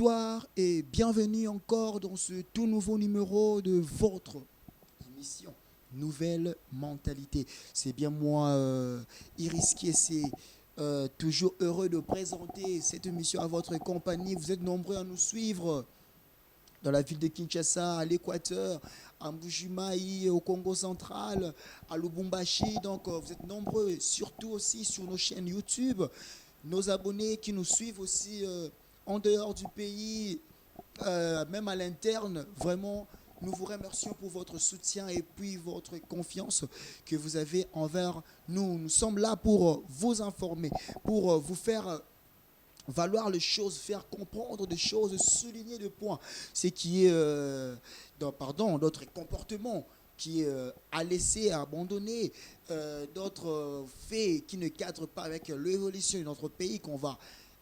Bonsoir et bienvenue encore dans ce tout nouveau numéro de votre émission Nouvelle Mentalité. C'est bien moi, Iris Kiessé, toujours heureux de présenter cette émission à votre compagnie. Vous êtes nombreux à nous suivre dans la ville de Kinshasa, à l'Équateur, à Mbujimaï, au Congo central, à Lubumbashi. Donc, vous êtes nombreux, surtout aussi sur nos chaînes YouTube. Nos abonnés qui nous suivent aussi en dehors du pays, même à l'interne, vraiment, nous vous remercions pour votre soutien et puis votre confiance que vous avez envers nous. Nous sommes là pour vous informer, pour vous faire valoir les choses, faire comprendre des choses, souligner des points. Ce qui est, d'autres comportements qui est à laisser, à abandonner, d'autres faits qui ne cadrent pas avec l'évolution de notre pays qu'on va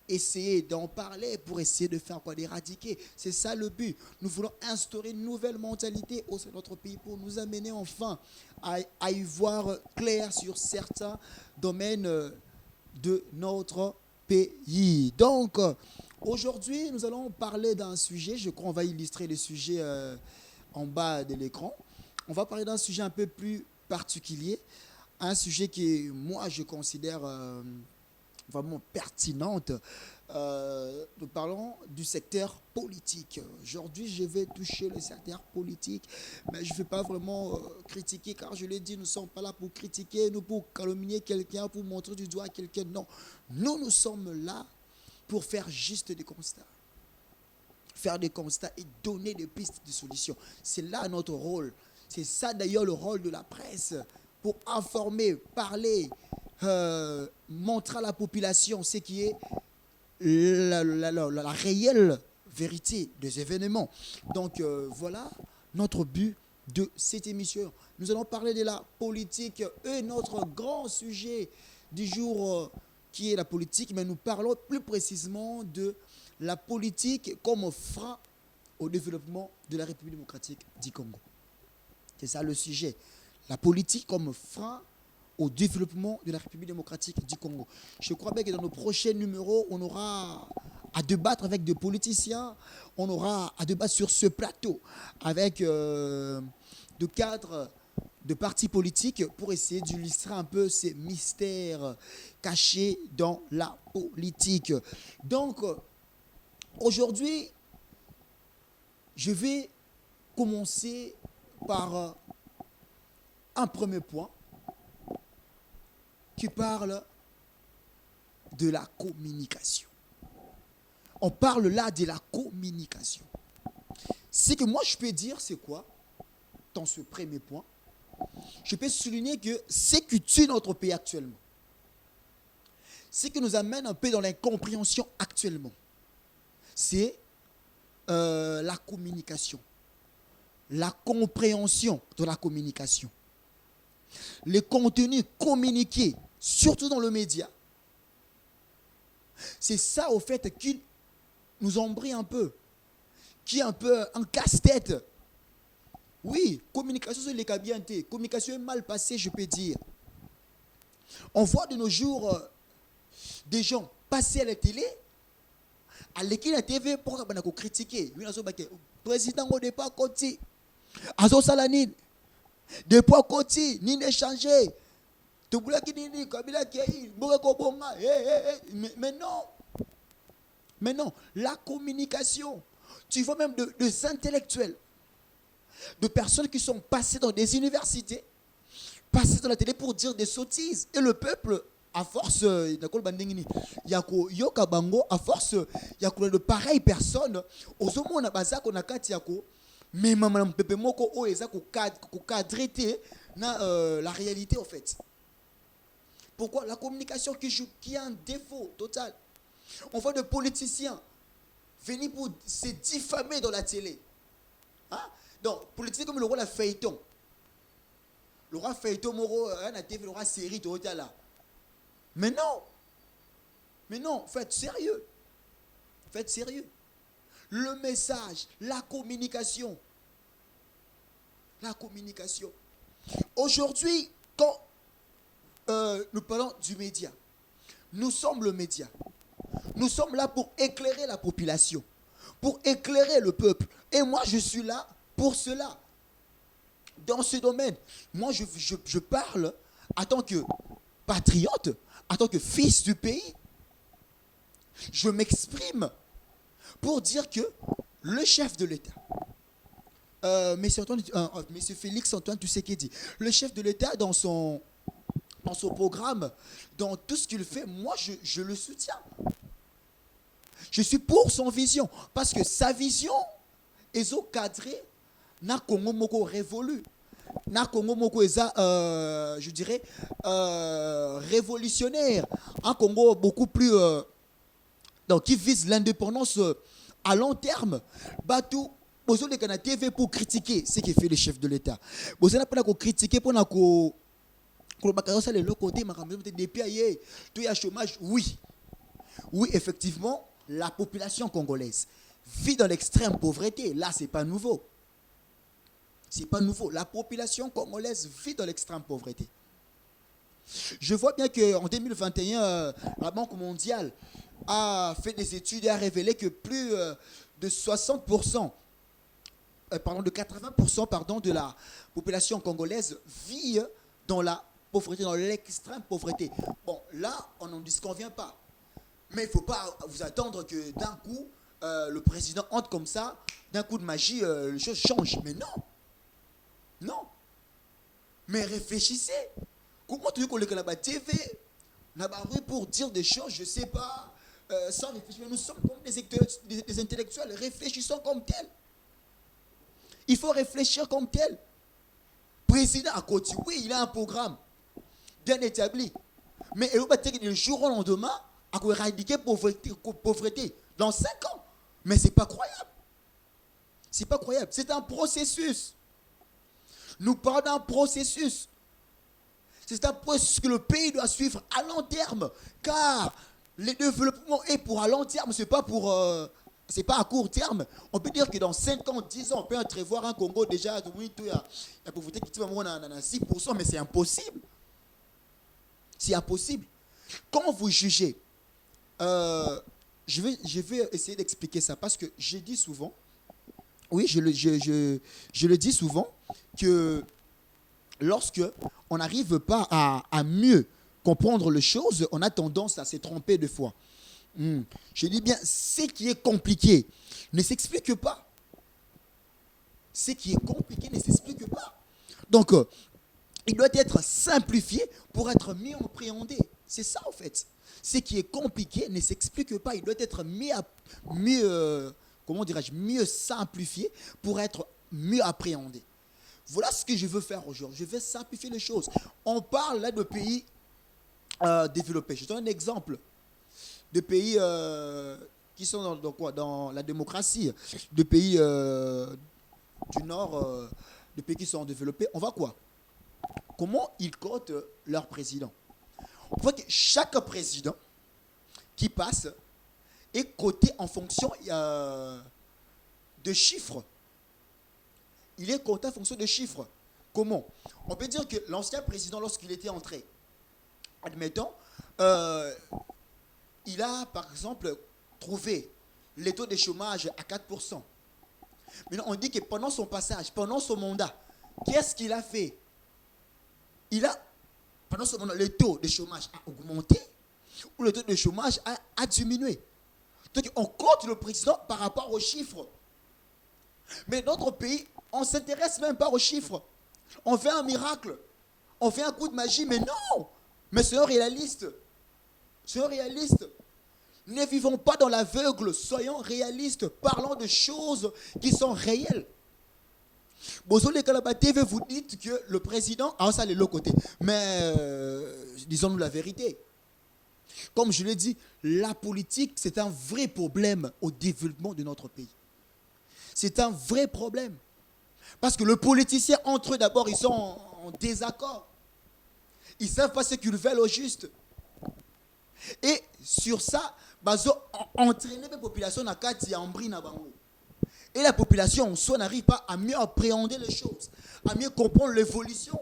essayer d'en parler pour essayer de faire quoi, d'éradiquer. C'est ça le but. Nous voulons instaurer une nouvelle mentalité au sein de notre pays pour nous amener enfin à y voir clair sur certains domaines de notre pays. Donc, aujourd'hui, nous allons parler d'un sujet, je crois qu'on va illustrer le sujet en bas de l'écran. On va parler d'un sujet un peu plus particulier, un sujet qui, moi, je considère vraiment pertinente. Nous parlons du secteur politique. Aujourd'hui, je vais toucher le secteur politique, mais je ne vais pas vraiment critiquer, car je l'ai dit, nous ne sommes pas là pour critiquer, nous pour calomnier quelqu'un, pour montrer du doigt à quelqu'un. Non, nous sommes là pour faire juste des constats. Faire des constats et donner des pistes de solutions. C'est là notre rôle. C'est ça d'ailleurs le rôle de la presse, pour informer, parler, montrer à la population ce qui est la réelle vérité des événements. Donc voilà notre but de cette émission. Nous allons parler de la politique et notre grand sujet du jour qui est la politique, mais nous parlons plus précisément de la politique comme frein au développement de la République démocratique du Congo. C'est ça le sujet. La politique comme frein au développement de la République démocratique du Congo. Je crois bien que dans nos prochains numéros, on aura à débattre avec des politiciens, on aura à débattre sur ce plateau avec des cadres de partis politiques pour essayer d'illustrer un peu ces mystères cachés dans la politique. Donc, aujourd'hui, je vais commencer par un premier point qui parle de la communication. On parle là de la communication. Ce que moi je peux dire, c'est quoi? Dans ce premier point, je peux souligner que ce qui tue notre pays actuellement, ce qui nous amène un peu dans l'incompréhension actuellement, c'est la communication, la compréhension de la communication. Les contenus communiqués, surtout dans le média, c'est ça au fait qui nous embrille un peu, qui est un peu un casse-tête. Oui, communication sur les cabiantés, communication est mal passée, je peux dire. On voit de nos jours des gens passer à la télé, à l'équipe de la TV pour critiquer. Le président au départ, Koti, Azo Salanine. Depuis à côté, ni échanger. Mais non, la communication. Tu vois même des intellectuels, de personnes qui sont passées dans des universités, passées dans la télé pour dire des sottises. Et le peuple, à force, à force, il y a de pareilles personnes, aux hommes on a bazak on a katiako. Mais maman pepe moko o eza ko cadrer la réalité en fait. Pourquoi? La communication qui a un défaut total. On voit des politiciens venir pour se diffamer dans la télé. Hein? Donc, politicien comme le roi la feuilleton. Le roi feuilleton moro la TV le roi série total là. Mais non, faites sérieux. Faites sérieux. Le message, la communication. La communication. Aujourd'hui, quand nous parlons du média, nous sommes le média. Nous sommes là pour éclairer la population, pour éclairer le peuple. Et moi, je suis là pour cela. Dans ce domaine, moi, je parle en tant que patriote, en tant que fils du pays. Je m'exprime pour dire que le chef de l'État, Monsieur Félix Antoine Tshisekedi, le chef de l'État dans son programme, dans tout ce qu'il fait, moi je le soutiens. Je suis pour son vision, parce que sa vision est cadrée na Congo moko révolu. Na Congo moko eza, je dirais, révolutionnaire. Un Congo beaucoup plus, donc qui vise l'indépendance à long terme. Batou, besoin de la TV pour critiquer ce que fait le chef de l'État. Besoin de critiquer pour le côté, tout y a chômage, oui. Oui, effectivement, la population congolaise vit dans l'extrême pauvreté. Là, c'est pas nouveau. C'est pas nouveau. La population congolaise vit dans l'extrême pauvreté. Je vois bien qu'en 2021, la Banque mondiale a fait des études et a révélé que plus de 60%, de 80% de la population congolaise vit dans la pauvreté, dans l'extrême pauvreté. Bon, là, on n'en disconvient pas. Mais il ne faut pas vous attendre que d'un coup, le président entre comme ça, d'un coup de magie, les choses changent. Mais non. Non. Mais réfléchissez. Comment tu veux qu'on le la TV, la rue pour dire des choses, je ne sais pas, sans réfléchir. Nous sommes comme des intellectuels, réfléchissons comme tels. Il faut réfléchir comme tel. Président à côté, oui, il a un programme bien établi. Mais il va du jour au lendemain à éradiquer pauvreté dans 5 ans. Mais ce n'est pas croyable. C'est pas croyable. C'est un processus. Nous parlons d'un processus. C'est un processus que le pays doit suivre à long terme. Car le développement est pour à long terme, ce n'est pas pour... c'est pas à court terme. On peut dire que dans 5 ans, 10 ans, on peut entrevoir un Congo déjà, oui, il y a la pauvreté qui est 6%, mais c'est impossible. C'est impossible. Quand vous jugez, je vais essayer d'expliquer ça parce que je dis souvent, oui, je le dis souvent, que lorsque on n'arrive pas à mieux comprendre les choses, on a tendance à se tromper de fois. Je dis bien, ce qui est compliqué ne s'explique pas. Ce qui est compliqué ne s'explique pas. Donc, il doit être simplifié pour être mieux appréhendé. C'est ça, en fait. Ce qui est compliqué ne s'explique pas. Il doit être mieux simplifié pour être mieux appréhendé. Voilà ce que je veux faire aujourd'hui. Je vais simplifier les choses. On parle là de pays développés. Je donne un exemple. De pays qui sont dans la démocratie, de pays du Nord, de pays qui sont développés, on voit quoi? Comment ils cotent leur président? On voit que chaque président qui passe est coté en fonction de chiffres. Il est coté en fonction de chiffres. Comment? On peut dire que l'ancien président, lorsqu'il était entré, admettons, il a, par exemple, trouvé les taux de chômage à 4%. Maintenant, on dit que pendant son passage, pendant son mandat, qu'est-ce qu'il a fait? Pendant son mandat, le taux de chômage a augmenté ou le taux de chômage a diminué. Donc, on compte le président par rapport aux chiffres. Mais dans notre pays, on ne s'intéresse même pas aux chiffres. On fait un miracle. On fait un coup de magie, mais non! Mais c'est un réaliste. Soyons réalistes. Ne vivons pas dans l'aveugle. Soyons réalistes. Parlons de choses qui sont réelles. Bozole Kalaba TV, vous dites que le président a ça les l'autre côté. Mais disons-nous la vérité. Comme je l'ai dit, la politique, c'est un vrai problème au développement de notre pays. C'est un vrai problème. Parce que les politiciens, entre eux, d'abord, ils sont en désaccord. Ils ne savent pas ce qu'ils veulent au juste. Et sur ça, ils ont entraîné la population à Kati à Ambri na bango. Et la population en soi n'arrive pas à mieux appréhender les choses, à mieux comprendre l'évolution,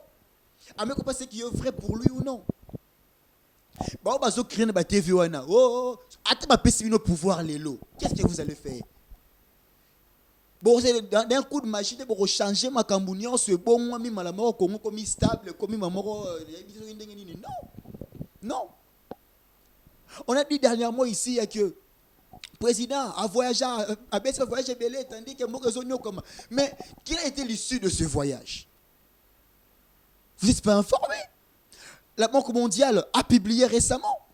à mieux comprendre ce qui est vrai pour lui ou non. Ils ont créé une TV. Pouvoir les lots. Qu'est-ce que vous allez faire? Bon, c'est d'un coup de machine pour changer ma cambouignon, ce bon moi mi malamoro comme stable, comme mamoro. Non, non. On a dit dernièrement ici que le président a voyagé à baissé voyage belé, tandis que moi comme. Mais quelle a été l'issue de ce voyage? Vous n'êtes pas informé? La Banque mondiale a publié récemment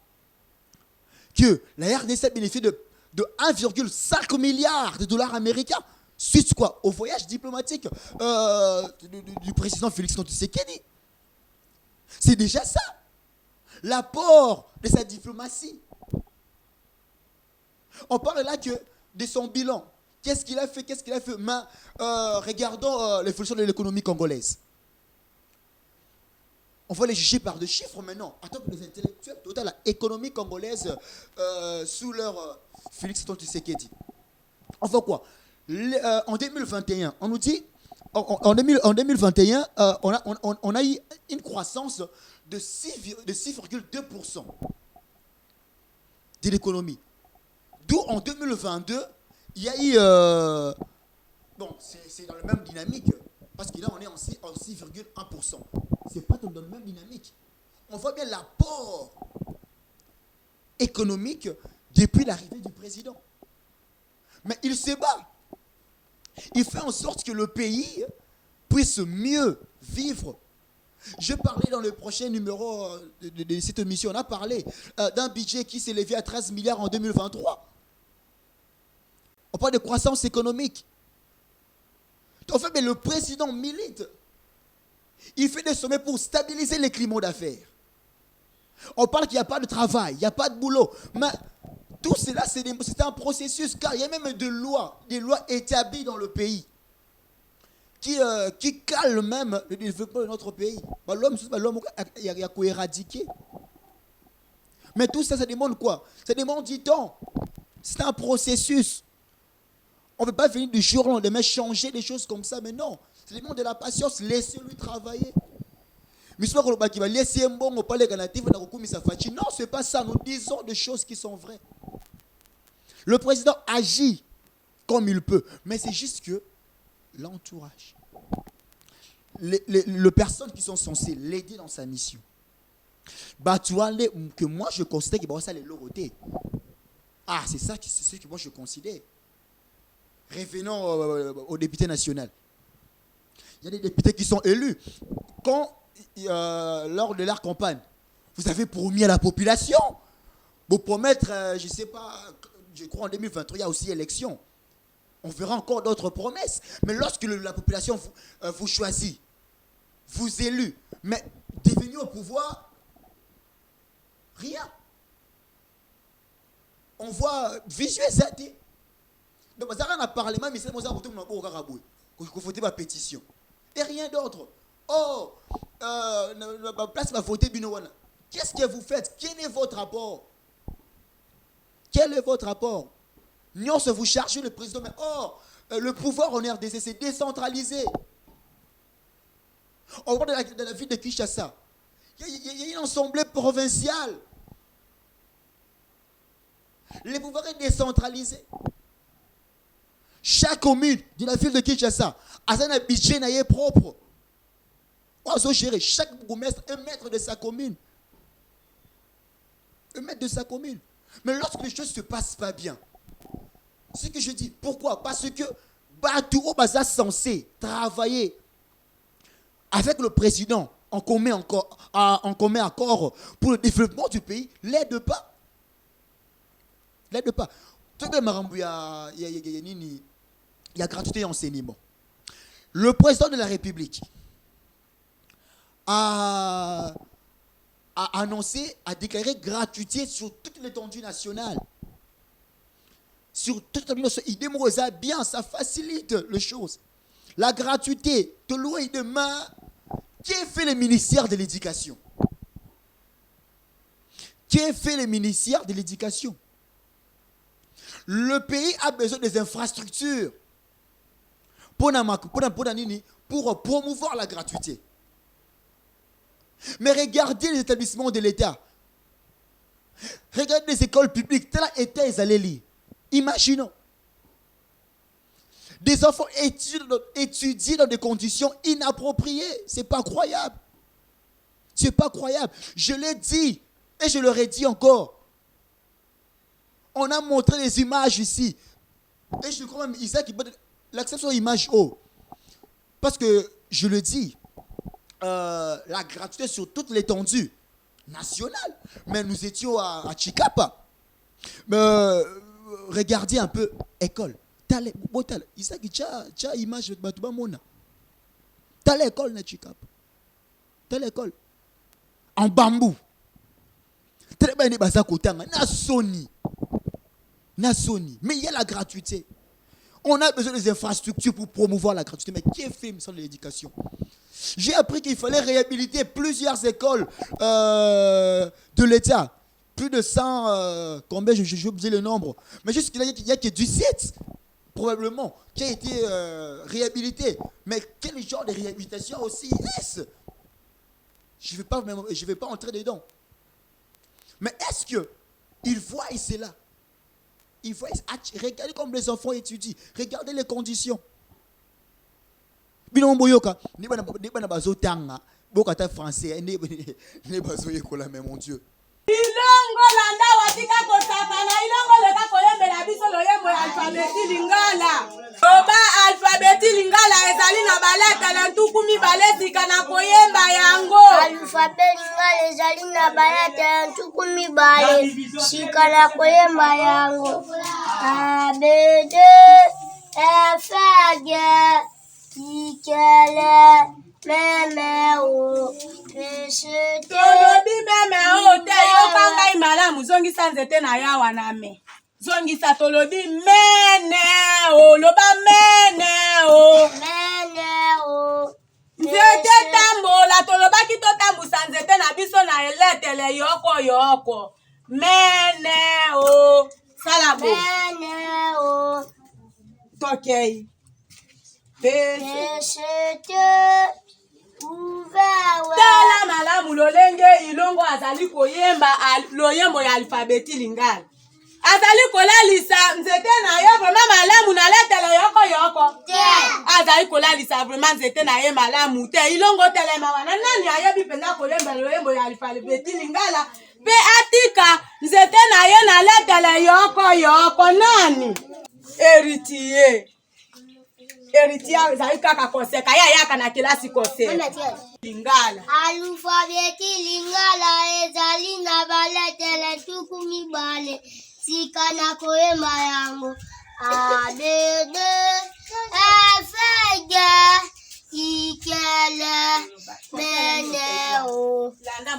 que la RDC bénéficie de 1,5 milliard de dollars américains suite quoi au voyage diplomatique du président Félix Tshisekedi. C'est déjà ça, l'apport de sa diplomatie. On parle là que de son bilan. Qu'est-ce qu'il a fait? Mais regardons l'évolution de l'économie congolaise. On va les juger par des chiffres maintenant. En tant que des intellectuels, total, l'économie congolaise sous leur Félix Tshisekedi. On voit quoi? En 2021, on nous dit, en 2021, on a eu une croissance de 6,2% de l'économie. D'où en 2022, il y a eu... bon, c'est dans la même dynamique, parce que là, on est en 6,1%. C'est pas dans la même dynamique. On voit bien l'apport économique depuis l'arrivée du président. Mais il se bat. Il fait en sorte que le pays puisse mieux vivre. Je parlais dans le prochain numéro de cette émission, on a parlé d'un budget qui s'est élevé à 13 milliards en 2023. On parle de croissance économique. En fait, mais le président milite. Il fait des sommets pour stabiliser les climats d'affaires. On parle qu'il n'y a pas de travail, il n'y a pas de boulot. Mais tout cela, c'est un processus, car il y a même des lois établies dans le pays qui calent même le développement de notre pays. L'homme, il y a qu'à éradiquer. Mais tout ça, ça demande quoi? Ça demande du temps. C'est un processus. On ne peut pas venir du jour au lendemain changer des choses comme ça, mais non. Ça demande de la patience. Laissez-lui travailler. Mais ce n'est pas qu'il va laisser un bon, on parle de non, ce n'est pas ça. Nous disons des choses qui sont vraies. Le président agit comme il peut, mais c'est juste que l'entourage, les personnes qui sont censées l'aider dans sa mission, que moi je considère que ça les loroté. Ah, c'est ça c'est ce que moi je considère. Revenons au député national. Il y a des députés qui sont élus. Lors de leur campagne, vous avez promis à la population. Vous promettre, je ne sais pas, je crois en 2023, il y a aussi élection. On verra encore d'autres promesses. Mais lorsque la population vous choisit, vous élu, mais devenu au pouvoir, rien. On voit visuel ça dit. Donc, ça n'a pas parlé, mais c'est pour ça que vous avez voté ma pétition. Et rien d'autre. Oh, place va voter Binowana. Qu'est-ce que vous faites? Quel est votre rapport? Quel est votre rapport? Non, vous chargez le président, mais le pouvoir en RDC, c'est décentralisé. On parle de la ville de Kinshasa. Il y a une assemblée provinciale. Le pouvoir est décentralisé. Chaque commune de la ville de Kinshasa a un budget propre. On doit gérer chaque bourgmestre un maître de sa commune. Un maître de sa commune. Mais lorsque les choses ne se passent pas bien, ce que je dis, pourquoi? Parce que Batou est censé travailler avec le président en commun accord pour le développement du pays, l'aide pas. L'aide pas. Il y a gratuité et enseignement. Le président de la République a annoncé, a déclaré gratuité sur toute l'étendue nationale. Sur toute l'étendue nationale. Il démontre bien, ça facilite les choses. La gratuité, de loin et de main, qui fait le ministère de l'Éducation? Qui fait le ministère de l'Éducation? Le pays a besoin des infrastructures pour promouvoir la gratuité. Mais regardez les établissements de l'État. Regardez les écoles publiques. Tel était Ezaleli. Imaginons. Des enfants étudient dans des conditions inappropriées. C'est pas croyable. C'est pas croyable. Je l'ai dit et je le redis encore. On a montré les images ici. Et je crois même Isaac, l'acception image haut. Parce que, je le dis, la gratuité sur toute l'étendue nationale. Mais nous étions à Chikapa. Regardez un peu, école. Isaac, tu as image de Batouba Mona. Tu as l'école na Chikapa. Tu as l'école. En bambou. Très bien, mais il y a la gratuité. On a besoin des infrastructures pour promouvoir la gratuité. Mais qui est fait sans l'éducation? J'ai appris qu'il fallait réhabiliter plusieurs écoles de l'État. Plus de 100, combien, j'ai oublié le nombre. Mais jusqu'à là, il n'y a que 17, probablement, qui a été réhabilité. Mais quel genre de réhabilitation aussi est-ce? Je ne vais pas entrer dedans. Mais est-ce qu'ils voient cela? Ils voient, regardez comme les enfants étudient. Regardez les conditions. Bino boyoka, ni bana bazotanga, bokata français, ne bazoye kola mais mon Dieu. Ilongo landa watika kosakana, ilongo leka koyembela biso loyembo ya alphabeti lingala. Oba alphabeti lingala ezali na baletele ntuku mibale sika na koyemba yango. Alphabeti lingala ezali na baletele ntuku mibale sika na koyemba yango. A, B, D, F, G, Ikele, meme o, pesete. Tolobi meme o, te yokanga imalamu, zongisa nzete na yawa na me. Zongisa tolobi mene o, loba mene o. Mene o. Nzete tambola, toloba kito tambusa nzete na biso na eletele yoko. Mene o, salabo. Mene o. Tokei. Pesete. Uvewe. Tala malamu lolenge ilongo azali koyemba loyembo ya alphabeti lingala. Azali kolalisa nzete na ye vraiment malamu na letele yoko. Azali kolalisa vraiment nzete na ye malamu te ilongo telema wana nani ayebi penda koyemba loyembo ya alphabeti lingala pe atika nzete na ye na letele yoko nani? Héritier zali kaka koseka yaka na kelasi koseka lingala. Alphabeti lingala ezali na baletele ntuku mibale sika na koyemba yango. A, B, D, F, G, Ikele, mene o,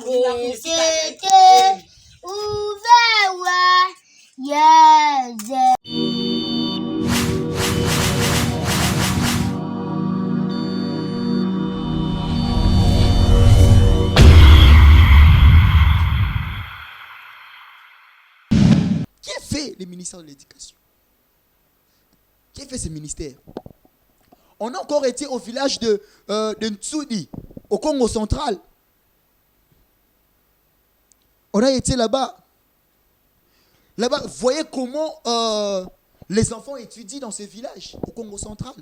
pesete, uvewe, yeze. Qui a fait le ministère de l'Éducation? Qui a fait ce ministère? On a encore été au village de Ntsudi, au Congo central. On a été là-bas. Là-bas, voyez comment les enfants étudient dans ces villages, au Congo central.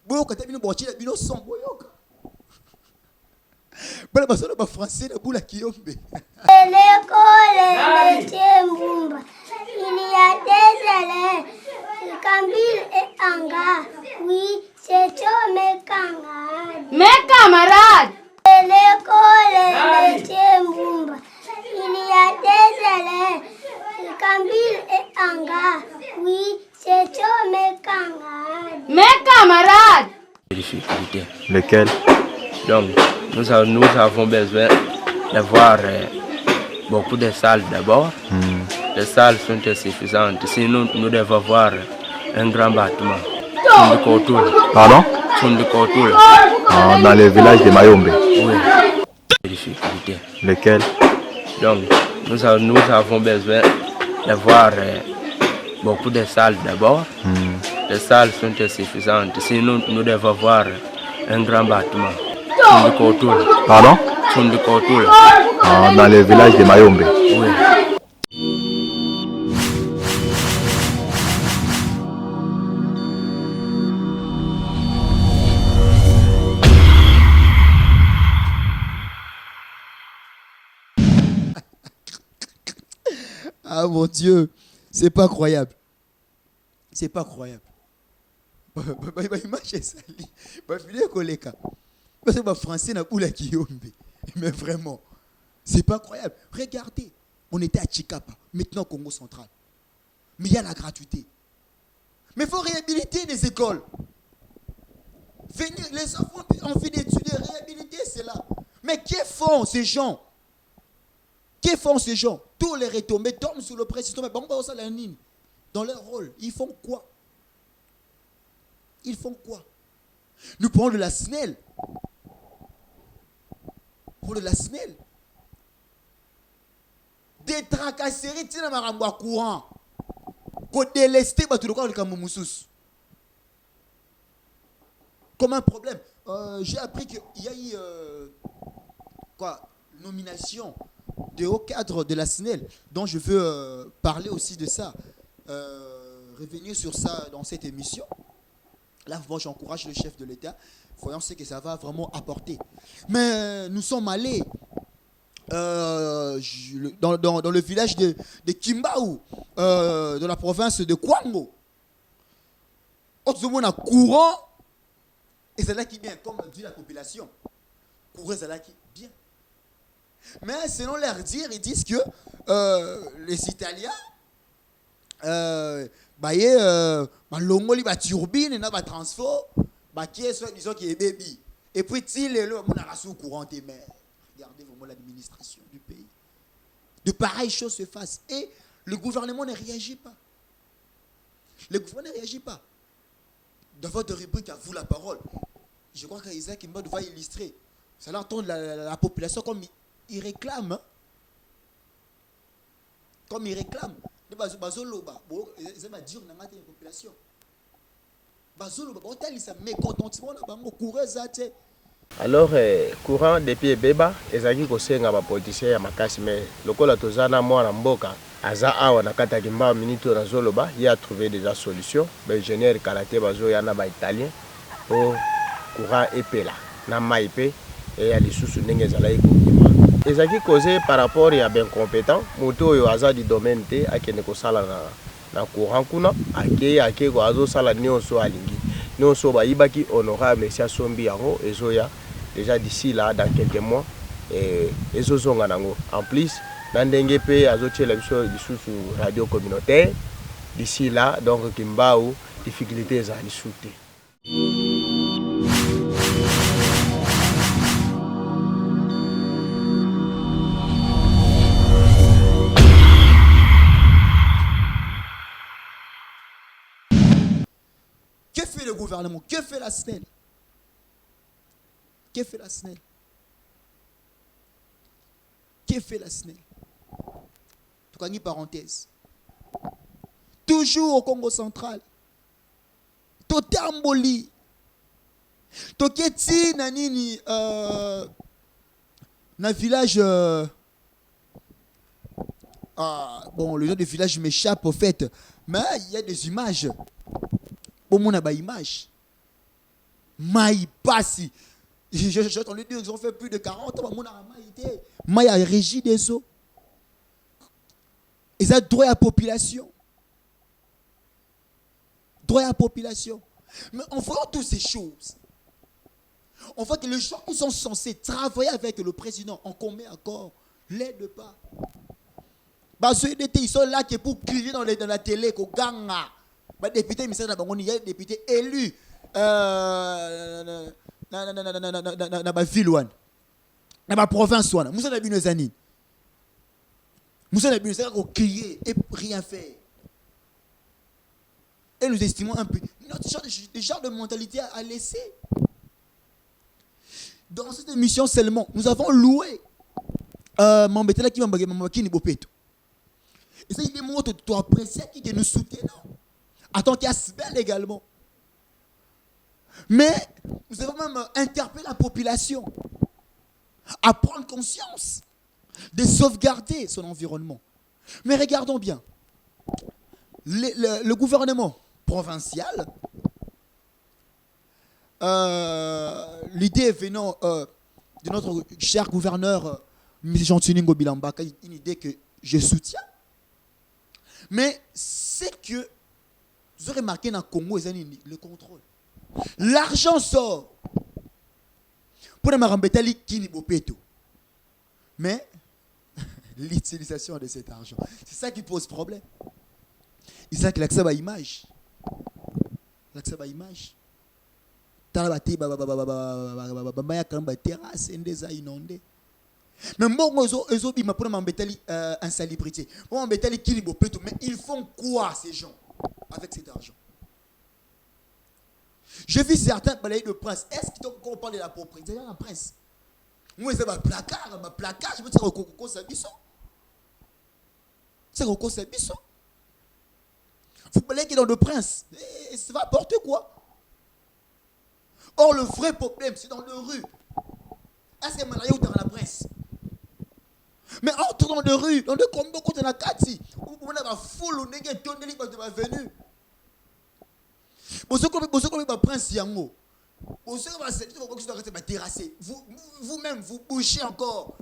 Boyoka tabino bochila bino son boyoka. Bala basolo ba français na bula kiyombe. L'école était Mbumba. Il y a des élèves, Kambil et Anga. Oui, c'est Tchome Kanga. Mes camarades! L'école était Mbumba. Il y a des élèves, Kambil et Anga. Oui, c'est Tchome Kanga. Mes camarades! Difficultés. Lesquelles? Donc, nous avons besoin d'avoir beaucoup de salles d'abord. Les salles sont insuffisantes. Sinon, nous devons avoir un grand bâtiment. Pardon? Dans les villages de Mayombe. Oui. Difficultés. Lesquelles? Donc, nous avons besoin d'avoir beaucoup de salles d'abord. Les salles sont insuffisantes. Sinon, nous devons avoir un grand bâtiment. Pardon? Dans les villages de Mayombe. Oui. mon Dieu, c'est pas croyable. C'est pas croyable. Image est sali. Filer koleka. Parce que français n'a pas qui yombe. Mais vraiment, c'est pas croyable. Regardez, on était à Chikapa, maintenant Congo central. Mais il y a la gratuité. Mais il faut réhabiliter les écoles. Venir, les enfants ont fait des études, réhabiliter, c'est là. Mais que font ces gens? Que font ces gens? Tous les retombés tombent sous le président. Dans leur rôle, ils font quoi? Ils font quoi? Nous parlons de la SNEL. Pour de la SNEL. Des tracasseries, tu n'as pas courant. Côté délesté, tu dois le Kamoumoussous. Comme un problème. J'ai appris qu'il y a eu nomination de haut cadre de la SNEL, dont je veux parler aussi de ça, revenir sur ça dans cette émission. Là, moi, j'encourage le chef de l'État. Voyons ce que ça va vraiment apporter. Mais nous sommes allés dans le village de Kimbaou, dans la province de Kwango. On a courant, et c'est là qui vient, comme dit la population. Courant, c'est là qui vient. Mais selon leur dire, ils disent que les Italiens, l'ongoli ba turbine na ba transfo ba qui est soit disons qui est baby et puis il est là mon arasou courant des mers. Regardez vraiment l'administration du pays. De pareilles choses se fassent et le gouvernement ne réagit pas. Le gouvernement ne réagit pas. Dans votre rubrique à vous la parole, je crois qu'Isaac Mbad va illustrer. Ça l'entend la population comme il réclame. Hein? Comme il réclame. Alors, courant depuis Beba, ezaki kosenga ba politicien ya makasi mais lokola tozana mwana mboka aza awa na kata kimba minito na zoloba, il a trouvé déjà solution. Ba ingénieur kalaté bazo yana ba italien pour courant epela na maipe et ya lisusu ndenge ezalaki kokima. Ezaki causé par rapport à ben compétent, moto oyo aza di domaine te akende ko sala na courant kuna ake ko azo sala nyonso alingi. Nyonso ba yibaki honorable Messia Sombi yango ezoya déjà d'ici là dans quelques mois ezozonga nango. En plus na ndenge pe azotiela biso lisusu radio communautaire d'ici là donc Kimbau difficulté za lisusu. Que fait le gouvernement? Que fait la SNEL? Que fait la SNEL? Que fait la SNEL? En tout cas, une parenthèse. Toujours au Congo central. Totamboli. Toketi nanini na village bon, le nom du village m'échappe au fait, mais il y a des images. Bon, mon a image. Maïpassi. J'ai entendu dire qu'ils ont fait plus de 40 ans. Mon a maïté. Maï a régi des eaux. Et ça droit à la population. Droit à la population. Mais en voyant toutes ces choses, on voit que les gens qui sont censés travailler avec le président en commun accord l'aident pas. Ils sont là pour crier dans la télé qu'on gagne. Député, il y a des députés élus dans la ville, dans la province. Nous avons vu nos années. Nous avons vu nos crier et rien faire. Et nous estimons un peu. Notre genre de mentalité à laisser. Dans cette émission seulement, nous avons loué Mambetela qui m'a dit Bopeto. Et ça, il est montré tu apprécies qui nous soutient. Attends qu'il y a Sbel également. Mais nous avons même interpellé la population à prendre conscience de sauvegarder son environnement. Mais regardons bien. Le gouvernement provincial, l'idée venant de notre cher gouverneur, M. Jean-Tuningo Bilambaka, une idée que je soutiens. Mais c'est que, vous aurez remarqué dans le Congo, le contrôle. L'argent sort. Pour les rembetali kini bopeto. Mais l'utilisation de cet argent, c'est ça qui pose problème. C'est ça qui l'accès à l'image. L'accès à l'image. Talabati baba kamba terrasse ndeza inondé. Mais bon ezo bima pour m'embêter insalubrité. Pour m'embêter kini bopeto, mais ils font quoi ces gens avec cet argent? Je vis certains balayer de prince. Est-ce qu'on parle de la propriété d'un prince? Moi, c'est ma placard, je veux dire au coco sabiso. C'est au coco sabiso. Vous parlez qu'il est dans le prince. Ça va apporter quoi? Or, le vrai problème, c'est dans le rue. Est-ce que Malayo est dans la prince? Mais entre dans le rue, dans le combo contre la Kati, on a la foule, on est tonné parce que va venir. Vous-même, vous bouchez encore.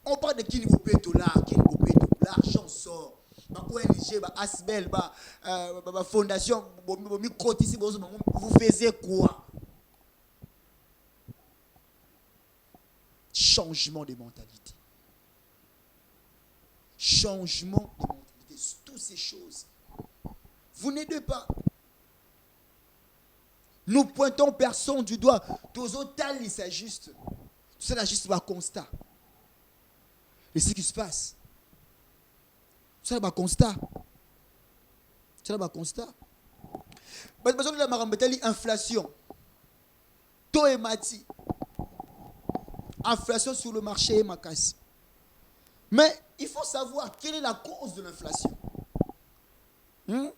On parle de qui niveau péto là, l'argent sort. ONG, Asbel, fondation, vous faisiez quoi? Changement de mentalité. Changement de mentalité. Toutes ces choses. Vous n'aidez pas. Nous pointons personne du doigt. Tous autres, c'est juste. C'est là juste un constat. Et ce qui se passe. C'est là un constat. C'est là un constat. Inflation. Taux et mati. Inflation sur le marché et ma casse. Mais il faut savoir quelle est la cause de l'inflation. Quelle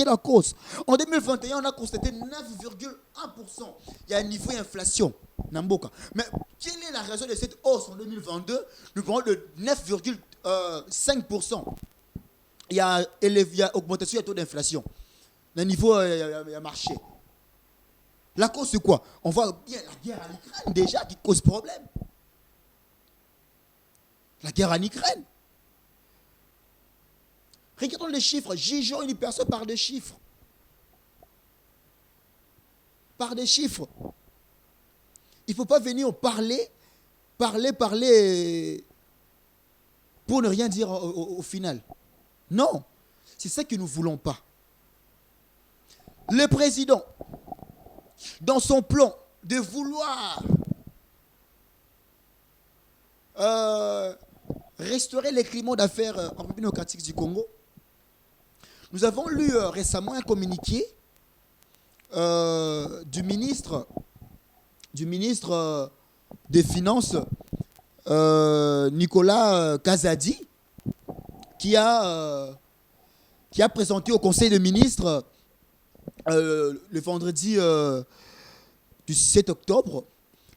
est la cause? En 2021, on a constaté 9,1%. Il y a un niveau d'inflation. Mais quelle est la raison de cette hausse en 2022? Nous parlons de 9,5%. Il y a augmentation du taux d'inflation. Le niveau marché. La cause, c'est quoi? On voit bien la guerre en Ukraine déjà qui cause problème. La guerre en Ukraine. Regardons les chiffres. Jugeons une personne par des chiffres. Par des chiffres. Il ne faut pas venir parler pour ne rien dire au final. Non. C'est ça que nous ne voulons pas. Le président, dans son plan de vouloir restaurer les climats d'affaires en République démocratique du Congo, nous avons lu récemment un communiqué du ministre des Finances, Nicolas Kazadi, qui a présenté au Conseil des ministres le vendredi du 7 octobre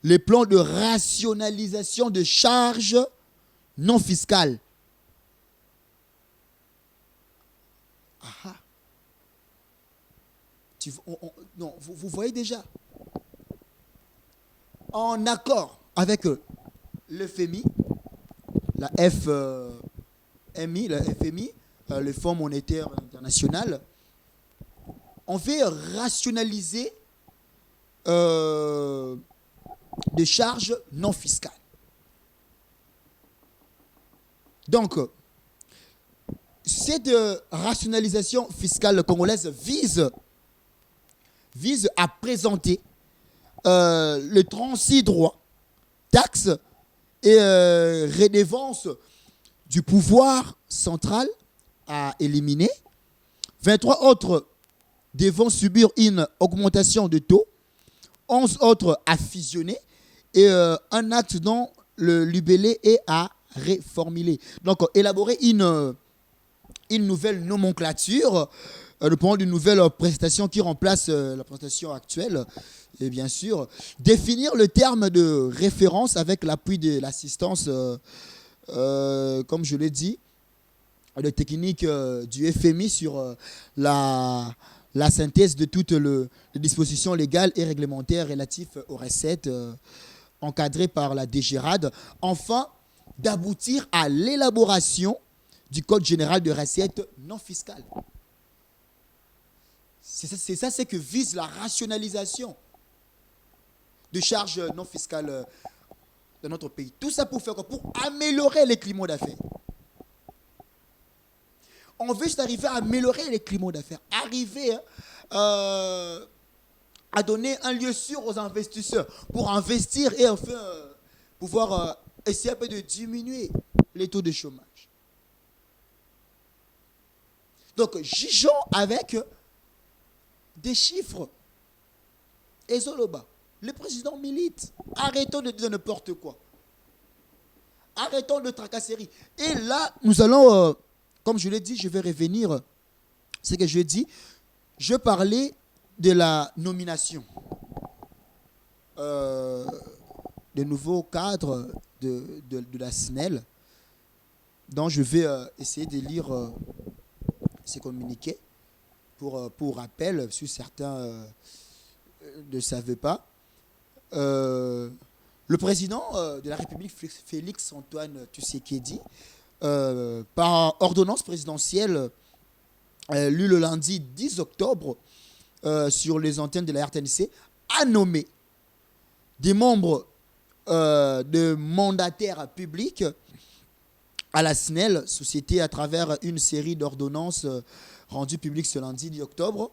les plans de rationalisation de charges non fiscales. Vous voyez déjà, en accord avec le FMI, le Fonds monétaire international, on veut rationaliser des charges non fiscales. Donc, cette rationalisation fiscale congolaise vise à présenter le 36 droits, taxes et redevances du pouvoir central à éliminer. 23 autres devront subir une augmentation de taux, 11 autres à fusionner et un acte dont le libellé est à réformuler. Donc, élaborer une nouvelle nomenclature, le point d'une nouvelle prestation qui remplace la prestation actuelle, et bien sûr, définir le terme de référence avec l'appui de l'assistance, comme je l'ai dit, de technique du FMI sur la synthèse de toutes les dispositions légales et réglementaires relatives aux recettes encadrées par la DGRAD. Enfin, d'aboutir à l'élaboration du Code général de recettes non fiscales. C'est ça que vise la rationalisation de charges non fiscales dans notre pays. Tout ça pour faire quoi? Pour améliorer les climats d'affaires. On veut juste arriver à améliorer les climats d'affaires, arriver à donner un lieu sûr aux investisseurs pour investir et enfin pouvoir essayer un peu de diminuer les taux de chômage. Donc, jugeons avec des chiffres. Et Zoloba, le président milite. Arrêtons de dire n'importe quoi. Arrêtons de tracasserie. Et là, nous allons, comme je l'ai dit, je vais revenir. Ce que je dis, je parlais de la nomination des nouveaux cadres de la SNEL, dont je vais essayer de lire ces communiqués pour rappel, si certains ne savaient pas. Le président de la République, Félix Antoine Tshisekedi, par ordonnance présidentielle lue le lundi 10 octobre sur les antennes de la RTNC, a nommé des membres de mandataires publics à la SNEL, société à travers une série d'ordonnances rendues publiques ce lundi 10 octobre.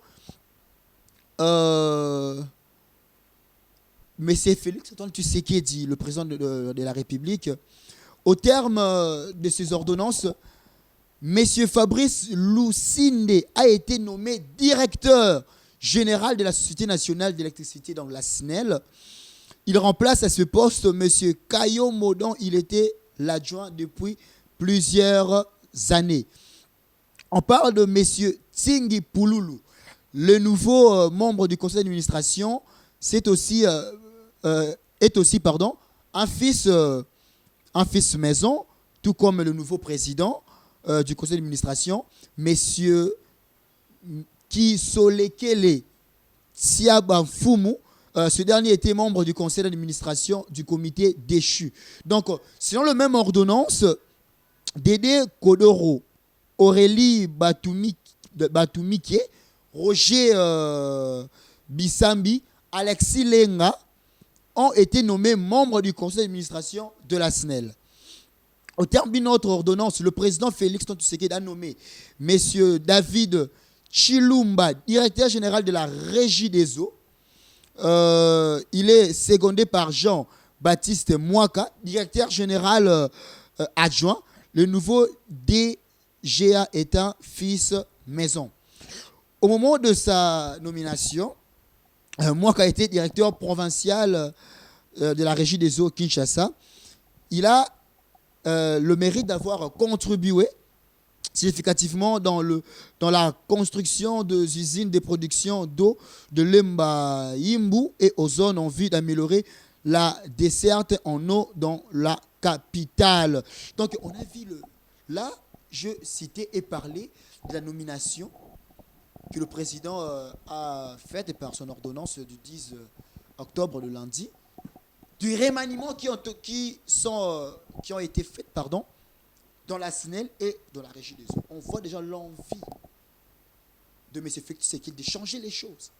Mais c'est Félix Antoine Tshisekedi, le président de la République. Au terme de ces ordonnances, M. Fabrice Lusinde a été nommé directeur général de la Société nationale d'électricité, dans la SNEL. Il remplace à ce poste M. Kayo Modon. Il était l'adjoint depuis plusieurs années. On parle de M. Tsingi Pouloulou, le nouveau membre du conseil d'administration. C'est aussi, un fils maison, tout comme le nouveau président du conseil d'administration, M. Kisolekele Tsiabamfumu. Ce dernier était membre du conseil d'administration du comité déchu. Donc, selon la même ordonnance, Dédé Kodoro, Aurélie Batumike, Roger Bissambi, Alexis Lenga ont été nommés membres du conseil d'administration de la SNEL. Au terme d'une autre ordonnance, le président Félix Tshisekedi a nommé M. David Chilumba, directeur général de la Régie des eaux. Il est secondé par Jean-Baptiste Mouaka, directeur général adjoint. Le nouveau DGA est un fils maison. Au moment de sa nomination, Mouaka a été directeur provincial de la Régie des eaux Kinshasa. Il a le mérite d'avoir contribué significativement dans la construction des usines de production d'eau de Lemba Yimbu et aux zones en vue d'améliorer la desserte en eau dans la capitale. Donc, on a vu là, je citais et parlais de la nomination que le président a faite par son ordonnance du 10 octobre, le lundi, du remaniement qui ont été faits, dans la SNEL et dans la Régie des eaux. On voit déjà l'envie de M. Félix Tshisekedi de changer les choses.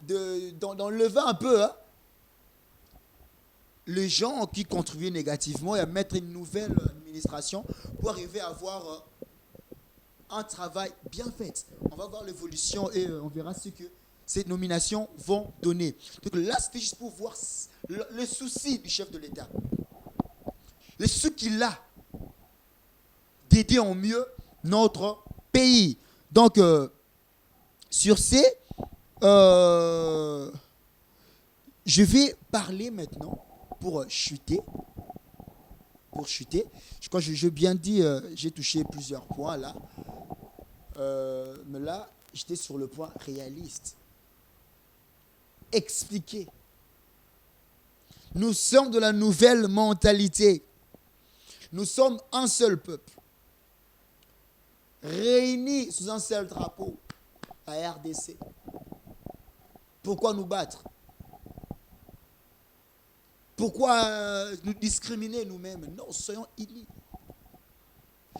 D'enlever un peu les gens qui contribuent négativement et à mettre une nouvelle administration pour arriver à avoir un travail bien fait. On va voir l'évolution et on verra ce que ces nominations vont donner. Donc là, c'était juste pour voir le souci du chef de l'État. Ce qu'il a d'aider en mieux notre pays. Donc, sur ces, je vais parler maintenant pour chuter. Quand je bien dit, j'ai touché plusieurs points là. Mais là, j'étais sur le point réaliste. Expliquer. Nous sommes de la nouvelle mentalité. Nous sommes un seul peuple, réunis sous un seul drapeau, la RDC. Pourquoi nous battre? Pourquoi nous discriminer nous-mêmes? Non, soyons unis.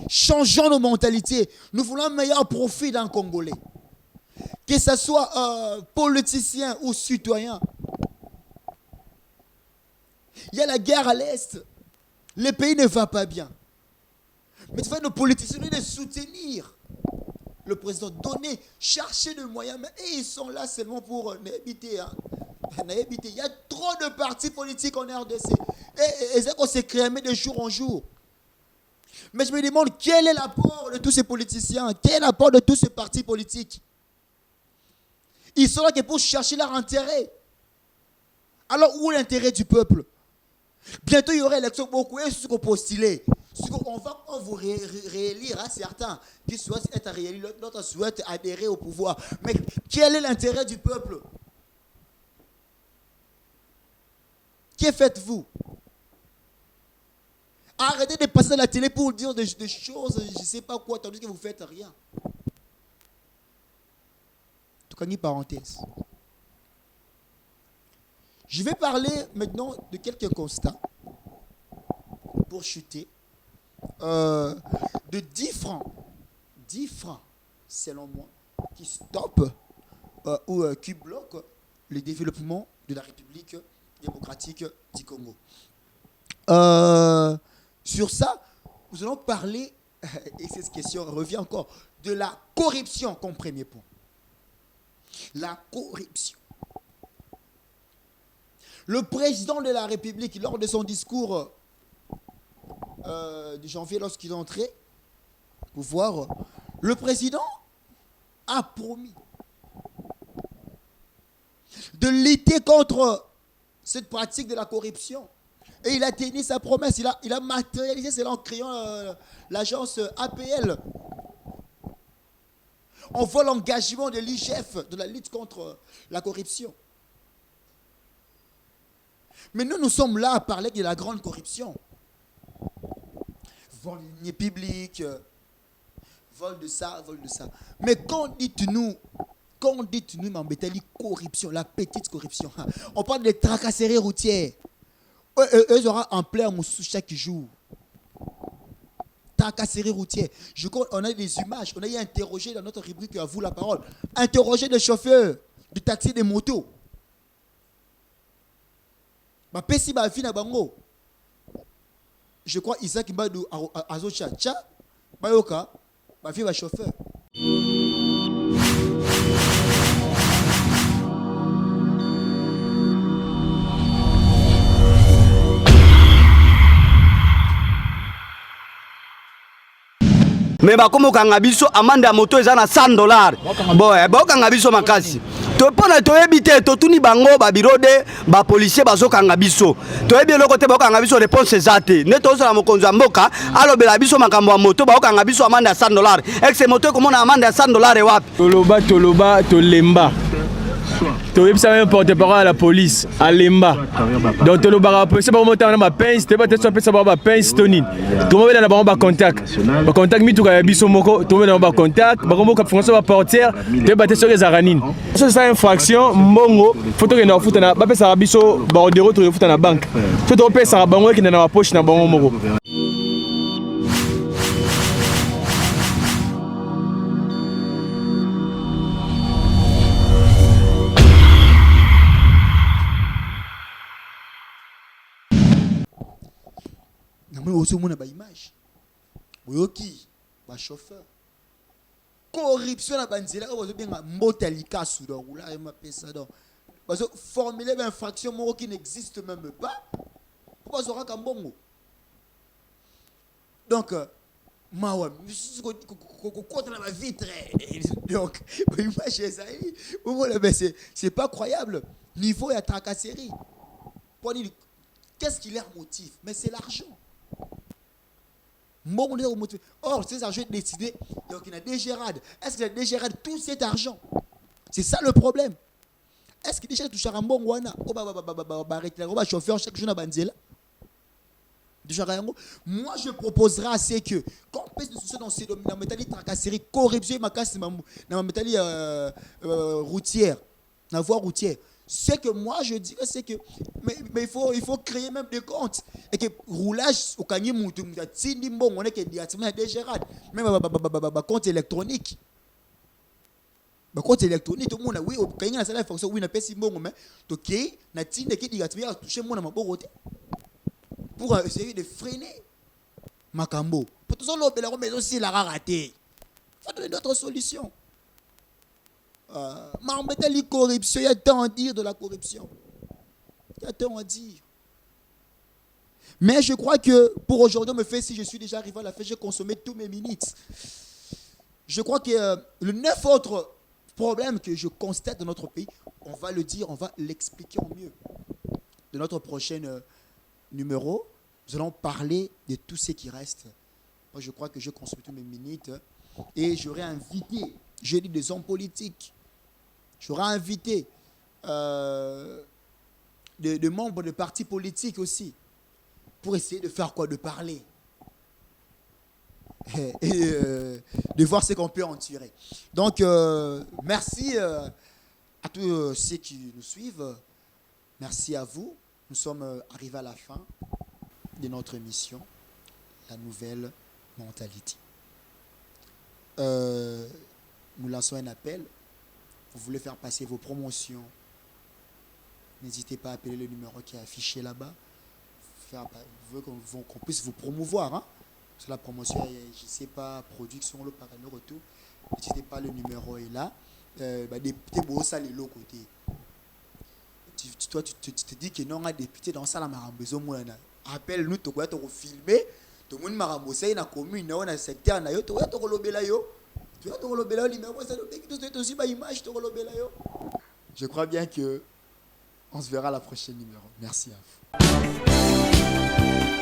Changeons nos mentalités. Nous voulons un meilleur profit d'un Congolais. Que ce soit politicien ou citoyen. Il y a la guerre à l'Est. Le pays ne va pas bien. Mais tu vois, nos politiciens, de soutenir le président, donner, chercher des moyens. Mais ils sont là seulement pour habiter. Il y a trop de partis politiques en RDC. Et c'est qu'on s'est créé de jour en jour. Mais je me demande quel est l'apport de tous ces politiciens, quel est l'apport de tous ces partis politiques. Ils sont là que pour chercher leur intérêt. Alors où est l'intérêt du peuple? Bientôt il y aura élection, beaucoup de ceux qui ont postulé. On va vous réélire, certains qui souhaitent être réélus, d'autres souhaitent adhérer au pouvoir. Mais quel est l'intérêt du peuple? Que faites-vous? Arrêtez de passer à la télé pour dire des choses, je ne sais pas quoi, tandis que vous ne faites rien. En tout cas, une parenthèse. Je vais parler maintenant de quelques constats pour chuter. De 10 francs, selon moi, qui stoppent ou qui bloquent le développement de la République démocratique du Congo. Sur ça, nous allons parler, et cette question revient encore, de la corruption comme premier point. La corruption. Le président de la République, lors de son discours de janvier, lorsqu'il est entré au pouvoir, le président a promis de lutter contre cette pratique de la corruption. Et il a tenu sa promesse, il a matérialisé cela en créant l'agence APL. On voit l'engagement de l'IGF de la lutte contre la corruption. Mais nous sommes là à parler de la grande corruption. Vol de deniers publics, vol de ça. Mais quand dites-nous, m'embêtez corruption, la petite corruption. On parle de tracasseries routières. Eux auront en plein moussou chaque jour. Tracasseries routières. On a des images, on a interrogé dans notre rubrique à vous la parole. Interroger des chauffeurs de taxi, des motos. Je crois Isaac Mbadou Azocha Tcha Bayoka ma fille va chauffeur. Mais comme kanga biso amande ya moto eza na $100. Bon, kanga biso makasi. To pona to ebite to tuni bango ba birode ba policier bazo kanga biso. To ebi eloko te ba kanga biso réponse ezate. Ne to za mokonzo ya mboka alobela biso makambo ya moto ba kanga biso amande ya $100. Exe moto komona amande ya $100 wapi? Toloba tolemba. Tu as même porte-parole à la police, à Lemba. Donc, tu as c'est pas monter ma pince, tu as pas pince, Tony. Tu as un contact. Le contact, tu as un contact, tu as un portière, tu as sur les aranines. C'est une infraction, mongo, faut que tu aies un foot, tu as un biso, bordero, tu as un banque. Tu as un banque qui est dans la poche, tu as un banque. Aussi on a ba image boyoki ba chauffeur corruption na banzela ko bazo benga motalika soudan oula ma pesa donc bazo formuler une infraction moko qui n'existe même pas pourquoi ça raka mbongo donc mawa ko contre la vitre donc image ça c'est pas croyable niveau ya tracasserie pour dire qu'est-ce qui leur motive mais c'est l'argent. Or, ces argent décidé, donc il y a des gérades. Est-ce qu'il y a des gérades tout cet argent? C'est ça le problème. Est-ce que déjà touche à Rambon Wana? Chauffeur chaque jour à Banzela? Moi, je proposerai à ce que, quand on pèse dans ces domaines, dans la tracasserie, corruption, dans la routière, la voie routière, Ce que moi je dirais, c'est que mais il faut créer même des comptes. Et que roulage au canier moutou, on est que directement des gérades. Même compte électronique. Compte électronique, tout le monde a oui, au canier la salle fonction, oui, n'a pas si bon, mais ok, n'a tine qui directement toucher mon à pour essayer de freiner Makambo. Pour tout ça, l'opération, mais aussi la rareté. Il faut donner d'autres solutions. La corruption, il y a tant à dire de la corruption. Il y a tant à dire. Mais je crois que pour aujourd'hui, si je suis déjà arrivé à la fin, j'ai consommé tous mes minutes. Je crois que le 9 autres problèmes que je constate dans notre pays, on va le dire, on va l'expliquer en mieux. De notre prochain numéro, nous allons parler de tout ce qui reste. Moi, je crois que je consomme tous mes minutes et j'aurais invité, j'ai dit des hommes politiques, j'aurais invité des membres de partis politiques aussi pour essayer de faire quoi? De parler et de voir ce qu'on peut en tirer. Donc, merci à tous ceux qui nous suivent. Merci à vous. Nous sommes arrivés à la fin de notre émission, la nouvelle mentalité. Nous lançons un appel. Vous voulez faire passer vos promotions, n'hésitez pas à appeler le numéro qui est affiché là-bas. Vous voulez qu'on puisse vous promouvoir. Hein? Sur la promotion, je ne sais pas, production, le parrain, le retour. N'hésitez pas, le numéro est là. Député, ça les l'autre côté. Toi, tu te dis que non, un député dans ça, la marambezo, appelle-nous, tu vas te filmer. Tout le monde marambosa, il y a une commune, il y a un secteur, tu vas te relober là. Tu vas te relober là, numéro, ça te aussi ma image, tu relober là. Je crois bien que on se verra à la prochaine numéro. Merci à vous.